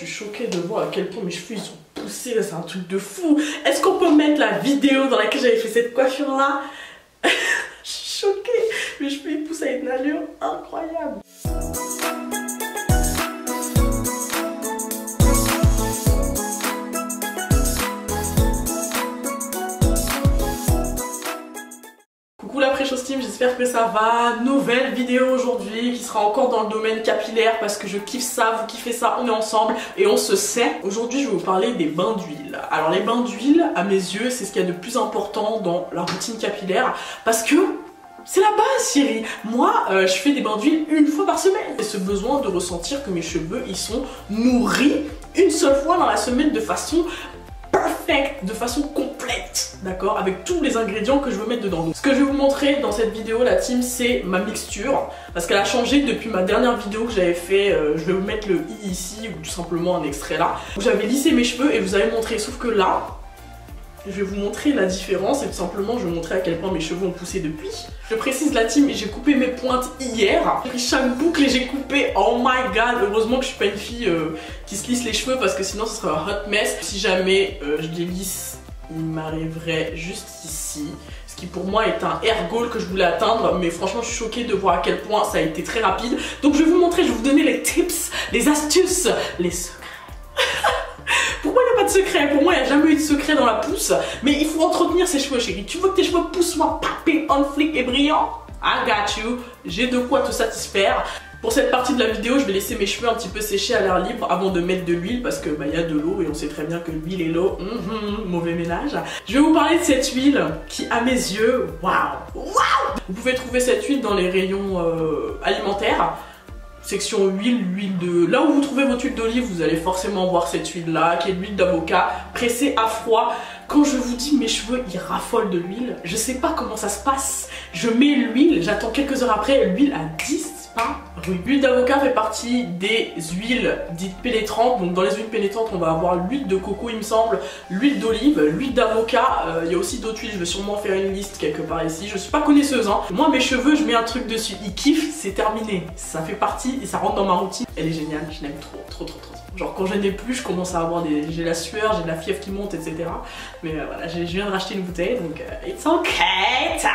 suis choquée de voir à quel point mes cheveux ils sont poussés, c'est un truc de fou. Est-ce qu'on peut mettre la vidéo dans laquelle j'avais fait cette coiffure là? Je suis choquée, mes cheveux ils poussent à une allure incroyable. Coucou la Precious Team, j'espère que ça va. Nouvelle vidéo aujourd'hui qui sera encore dans le domaine capillaire parce que je kiffe ça, vous kiffez ça, on est ensemble et on se sait. Aujourd'hui je vais vous parler des bains d'huile. Alors les bains d'huile, à mes yeux, c'est ce qu'il y a de plus important dans la routine capillaire parce que c'est la base chérie. Moi je fais des bains d'huile une fois par semaine. Et ce besoin de ressentir que mes cheveux ils sont nourris une seule fois dans la semaine de façon perfect, de façon complète, d'accord, avec tous les ingrédients que je veux mettre dedans. Donc, ce que je vais vous montrer dans cette vidéo, la team, c'est ma mixture, parce qu'elle a changé depuis ma dernière vidéo que j'avais fait. Je vais vous mettre le i ici, ou tout simplement un extrait là. J'avais lissé mes cheveux et vous avez montré, sauf que là, je vais vous montrer la différence et tout simplement je vais vous montrer à quel point mes cheveux ont poussé depuis. Je précise la team, j'ai coupé mes pointes hier. J'ai pris chaque boucle et j'ai coupé, oh my god. Heureusement que je suis pas une fille qui se lisse les cheveux parce que sinon ce serait un hot mess. Si jamais je les lisse, il m'arriverait juste ici. Ce qui pour moi est un hair goal que je voulais atteindre. Mais franchement je suis choquée de voir à quel point ça a été très rapide. Donc je vais vous montrer, je vais vous donner les tips, les astuces, les secrets. Pourquoi il n'y a pas de secret? Pour moi, il n'y a jamais eu de secret dans la pousse. Mais il faut entretenir ses cheveux, chérie. Tu veux que tes cheveux poussent, soient popping, on flick et brillants? I got you. J'ai de quoi te satisfaire. Pour cette partie de la vidéo, je vais laisser mes cheveux un petit peu sécher à l'air libre avant de mettre de l'huile parce que y a de l'eau et on sait très bien que l'huile et l'eau, mauvais ménage. Je vais vous parler de cette huile qui, à mes yeux, waouh. Vous pouvez trouver cette huile dans les rayons alimentaires. Section huile, l'huile de... Là où vous trouvez votre huile d'olive, vous allez forcément voir cette huile là, qui est de l'huile d'avocat, pressée à froid. Quand je vous dis mes cheveux, ils raffolent de l'huile, je sais pas comment ça se passe. Je mets l'huile, j'attends quelques heures après, l'huile a disparu. L'huile d'avocat fait partie des huiles dites pénétrantes. Donc dans les huiles pénétrantes, on va avoir l'huile de coco, il me semble, l'huile d'olive, l'huile d'avocat. Il y a aussi d'autres huiles, je vais sûrement faire une liste quelque part ici. Je suis pas connaisseuse, hein. Moi, mes cheveux, je mets un truc dessus. Ils kiffent, c'est terminé. Ça fait partie et ça rentre dans ma routine. Elle est géniale, je l'aime trop. Genre quand je n'ai plus, je commence à avoir des... J'ai la sueur, j'ai de la fièvre qui monte, etc. Mais voilà, je viens de racheter une bouteille, donc it's okay, ça.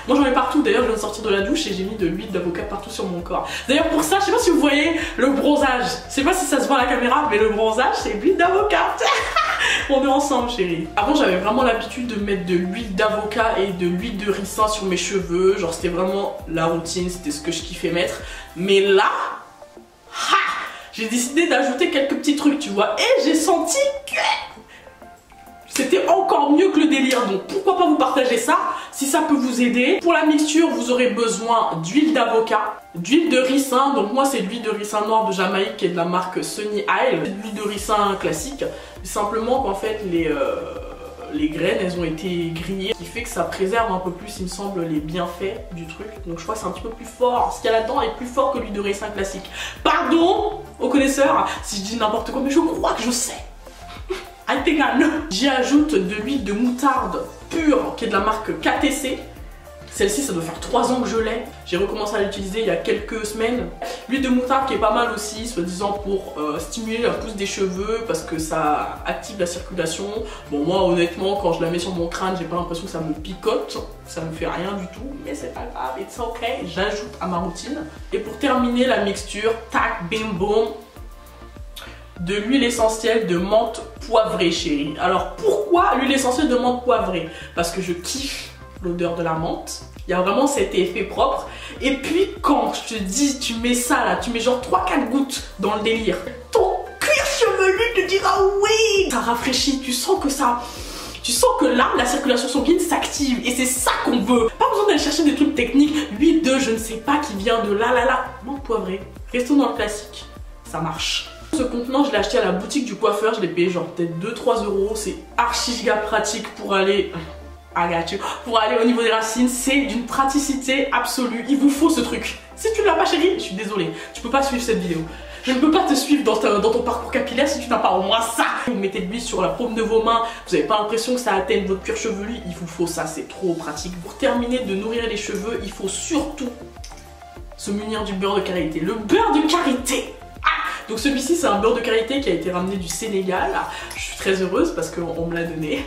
Moi j'en ai partout, d'ailleurs je viens de sortir de la douche et j'ai mis de l'huile d'avocat partout sur mon corps. D'ailleurs pour ça, je sais pas si vous voyez le bronzage. Je sais pas si ça se voit à la caméra, mais le bronzage c'est l'huile d'avocat. On est ensemble chérie. Avant j'avais vraiment l'habitude de mettre de l'huile d'avocat et de l'huile de ricin sur mes cheveux. Genre c'était vraiment la routine, c'était ce que je kiffais mettre. Mais là, j'ai décidé d'ajouter quelques petits trucs, tu vois, et j'ai senti que c'était encore mieux que le délire. Donc pourquoi pas vous partager ça, si ça peut vous aider. Pour la mixture, vous aurez besoin d'huile d'avocat, d'huile de ricin. Donc moi c'est l'huile de ricin noir de Jamaïque qui est de la marque Sunny Isle. C'est de l'huile de ricin classique, simplement qu'en fait les graines elles ont été grillées, ce qui fait que ça préserve un peu plus il me semble les bienfaits du truc. Donc je crois que c'est un petit peu plus fort, ce qu'il y a là-dedans est plus fort que l'huile de ricin classique. Pardon aux connaisseurs si je dis n'importe quoi, mais je crois que je sais. I think I know. J'y ajoute de l'huile de moutarde pure qui est de la marque KTC. Celle-ci, ça doit faire 3 ans que je l'ai. J'ai recommencé à l'utiliser il y a quelques semaines. L'huile de moutarde qui est pas mal aussi, soi-disant pour stimuler la pousse des cheveux parce que ça active la circulation. Bon, moi, honnêtement, quand je la mets sur mon crâne, j'ai pas l'impression que ça me picote. Ça me fait rien du tout, mais c'est pas grave, it's ok. J'ajoute à ma routine. Et pour terminer la mixture, tac, bim, boum, de l'huile essentielle de menthe poivrée, chérie. Alors, pourquoi l'huile essentielle de menthe poivrée? Parce que je kiffe l'odeur de la menthe, il y a vraiment cet effet propre. Et puis quand je te dis tu mets ça là, tu mets genre 3-4 gouttes dans le délire, ton cuir chevelu te dira oui. Ça rafraîchit, tu sens que là la circulation sanguine s'active et c'est ça qu'on veut. Pas besoin d'aller chercher des trucs techniques, l'huile de je ne sais pas qui vient de là, menthe poivrée. Restons dans le classique, ça marche. Ce contenant je l'ai acheté à la boutique du coiffeur, je l'ai payé genre peut-être 2-3 euros, c'est archi giga pratique pour aller... Pour aller au niveau des racines, c'est d'une praticité absolue. Il vous faut ce truc. Si tu ne l'as pas chérie, je suis désolée, tu peux pas suivre cette vidéo. Je ne peux pas te suivre dans ton parcours capillaire si tu n'as pas au moins ça. Vous mettez de l'huile sur la paume de vos mains, vous n'avez pas l'impression que ça atteigne votre cuir chevelu, il vous faut ça, c'est trop pratique. Pour terminer de nourrir les cheveux, il faut surtout se munir du beurre de karité. Le beurre de karité, Donc celui-ci c'est un beurre de karité qui a été ramené du Sénégal. Je suis très heureuse parce qu'on me l'a donné.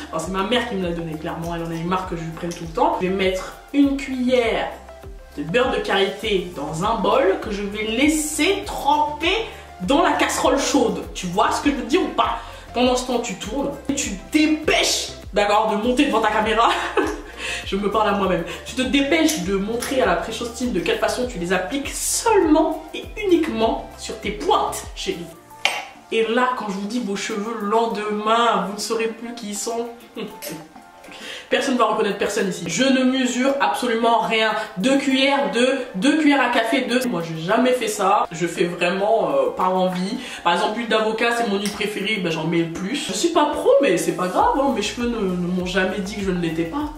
Alors c'est ma mère qui me l'a donné clairement, elle en a eu marre que je lui prenne tout le temps. Je vais mettre une cuillère de beurre de karité dans un bol que je vais laisser tremper dans la casserole chaude. Tu vois ce que je veux dire ou pas? Pendant ce temps tu tournes et tu te dépêches, d'accord, de monter devant ta caméra. Je me parle à moi-même. Tu te dépêches de montrer à la Precious Team de quelle façon tu les appliques seulement et uniquement sur tes pointes, chérie. Et là, quand je vous dis vos cheveux le lendemain, vous ne saurez plus qui ils sont. Personne ne va reconnaître personne ici. Je ne mesure absolument rien. 2 cuillères, 2 cuillères à café, 2. Moi, j'ai jamais fait ça. Je fais vraiment par envie. Par exemple, l'huile d'avocat, c'est mon huile préférée. Ben, j'en mets le plus. Je suis pas pro, mais c'est pas grave. Hein. Mes cheveux ne m'ont jamais dit que je ne l'étais pas.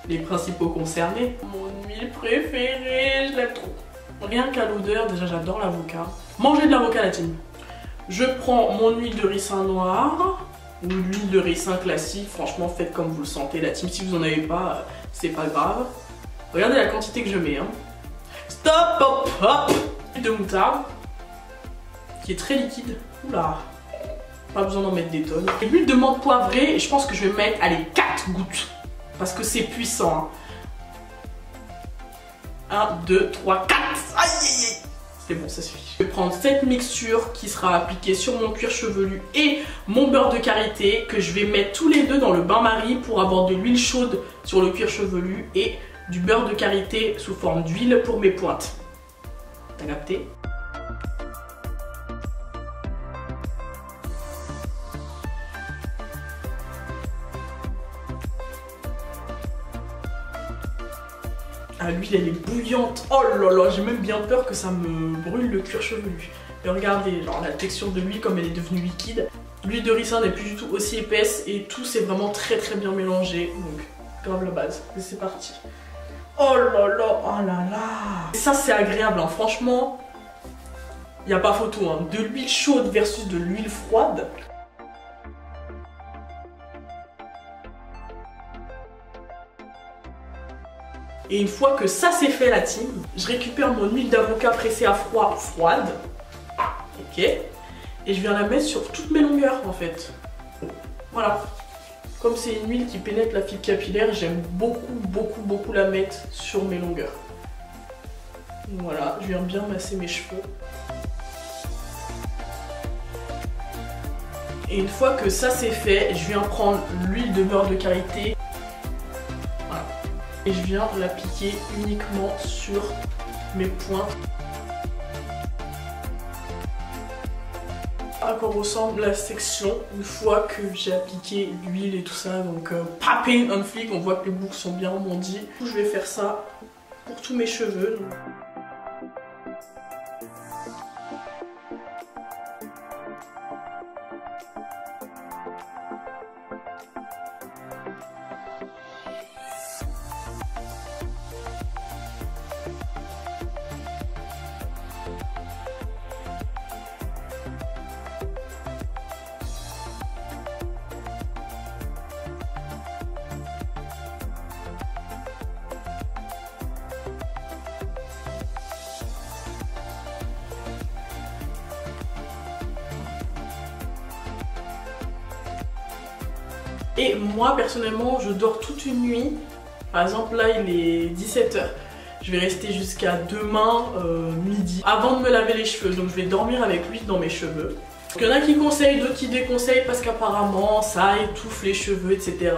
Les principaux concernés. Mon huile préférée, je l'aime trop. Rien qu'à l'odeur, déjà j'adore l'avocat. Mangez de l'avocat, la team. Je prends mon huile de ricin noir ou l'huile de ricin classique. Franchement, faites comme vous le sentez, la team. Si vous en avez pas, c'est pas grave. Regardez la quantité que je mets. Hein. Stop, hop, hop. L'huile de moutarde qui est très liquide. Oula. Pas besoin d'en mettre des tonnes. Et l'huile de menthe poivrée, je pense que je vais mettre, allez, 4 gouttes. Parce que c'est puissant. 1, 2, 3, 4. Aïe, aïe, aïe. C'est bon, ça suffit. Je vais prendre cette mixture qui sera appliquée sur mon cuir chevelu et mon beurre de karité que je vais mettre tous les deux dans le bain-marie pour avoir de l'huile chaude sur le cuir chevelu et du beurre de karité sous forme d'huile pour mes pointes. T'as capté ? Ah, l'huile elle est bouillante, oh là là, j'ai même bien peur que ça me brûle le cuir chevelu. Et regardez, genre la texture de l'huile comme elle est devenue liquide. L'huile de ricin n'est plus du tout aussi épaisse et tout c'est vraiment très bien mélangé. Donc grave la base, et c'est parti. Oh là là, oh là là. Et ça c'est agréable, hein. Franchement, il n'y a pas photo. Hein. De l'huile chaude versus de l'huile froide. Et une fois que ça c'est fait la team, je récupère mon huile d'avocat pressée à froid froide. Ok. Et je viens la mettre sur toutes mes longueurs en fait. Voilà. Comme c'est une huile qui pénètre la fibre capillaire, j'aime beaucoup la mettre sur mes longueurs. Voilà, je viens bien masser mes cheveux. Et une fois que ça c'est fait, je viens prendre l'huile de beurre de karité. Et je viens l'appliquer uniquement sur mes pointes. À quoi ressemble la section une fois que j'ai appliqué l'huile et tout ça. Donc papé un flic, on voit que les boucles sont bien rebondies. Du coup, je vais faire ça pour tous mes cheveux. Donc. Et moi personnellement je dors toute une nuit. Par exemple là il est 17 h. Je vais rester jusqu'à demain midi avant de me laver les cheveux. Donc je vais dormir avec l'huile dans mes cheveux. Il y en a qui conseillent, d'autres qui déconseillent parce qu'apparemment ça étouffe les cheveux, etc.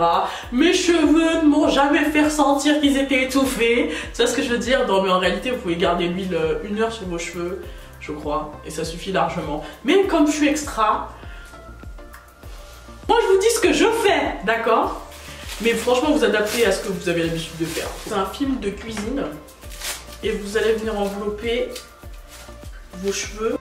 Mes cheveux ne m'ont jamais fait ressentir qu'ils étaient étouffés. C'est ce que je veux dire. Mais en réalité vous pouvez garder l'huile 1 heure sur vos cheveux, je crois. Et ça suffit largement. Mais comme je suis extra... Moi je vous dis ce que je fais, d'accord? Mais franchement vous adaptez à ce que vous avez l'habitude de faire. C'est un film de cuisine et vous allez venir envelopper vos cheveux.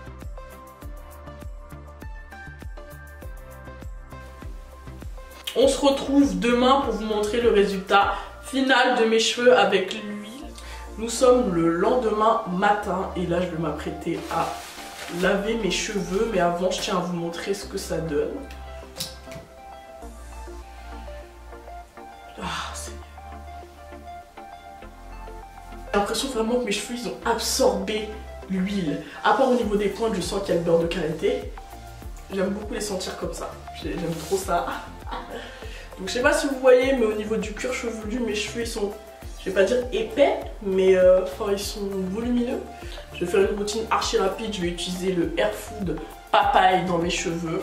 On se retrouve demain pour vous montrer le résultat final de mes cheveux avec l'huile. Nous sommes le lendemain matin et là je vais m'apprêter à laver mes cheveux. Mais avant je tiens à vous montrer ce que ça donne. J'ai l'impression vraiment que mes cheveux ils ont absorbé l'huile. À part au niveau des pointes, je sens qu'il y a le beurre de karité. J'aime beaucoup les sentir comme ça. J'aime trop ça. Donc je sais pas si vous voyez, mais au niveau du cuir chevelu, mes cheveux ils sont, je vais pas dire épais, mais enfin ils sont volumineux. Je vais faire une routine archi rapide. Je vais utiliser le Air Food papaye dans mes cheveux.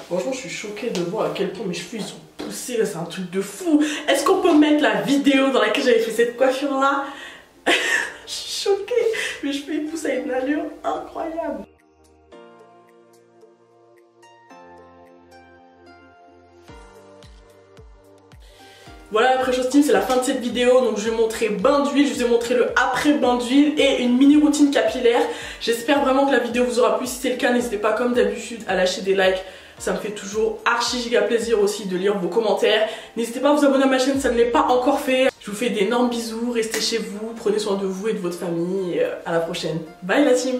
Franchement, je suis choquée de voir à quel point mes cheveux ils sont poussés, c'est un truc de fou. Est-ce qu'on peut mettre la vidéo dans laquelle j'avais fait cette coiffure là? Je suis choquée, mes cheveux ils poussent à une allure incroyable. Voilà, après chose team, c'est la fin de cette vidéo. Donc je vais montrer bain d'huile, je vous ai montré le après bain d'huile et une mini routine capillaire. J'espère vraiment que la vidéo vous aura plu. Si c'est le cas, n'hésitez pas comme d'habitude à lâcher des likes. Ça me fait toujours archi giga plaisir aussi de lire vos commentaires. N'hésitez pas à vous abonner à ma chaîne si ça ne l'est pas encore fait. Je vous fais d'énormes bisous, restez chez vous, prenez soin de vous et de votre famille. Et à la prochaine. Bye la team!